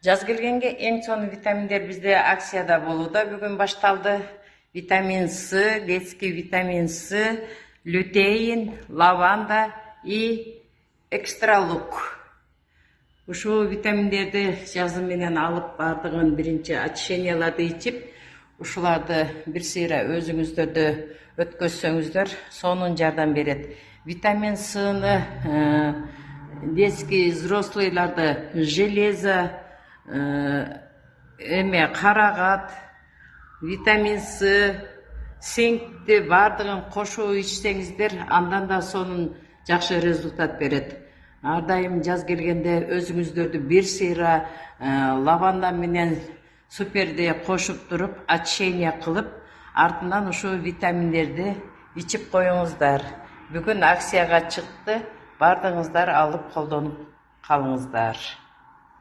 Жаз келгенге эң сонун витаминдер бизде акцияда болууда. Бүгүн башталды. Витамин С, детский витамин С, лютеин, лаванда и экстралук. Ушул витаминдерди жазым менен алып бардыгын биринчи очищенияларды ичип, ушуларды бир сыйра өзүңүздөрдө өткөзсөңүздөр сонун жардам берет. Витамин Сны детский взрослыйларды железо, карагат, витамин С, цинкти бардыгын кошуп ичсеңиздер, андан да сонун жакшы результат берет. Ар дайым жаз келгенде өзүңүздөрдү бир сыйра лаванда менен суперди кошуп туруп, очищение кылып, артынан ушул витаминдерди ичип коюңуздар. Бүгүн акцияга чыкты. Бардыгыңыздар алып колдонуп калыңыздар.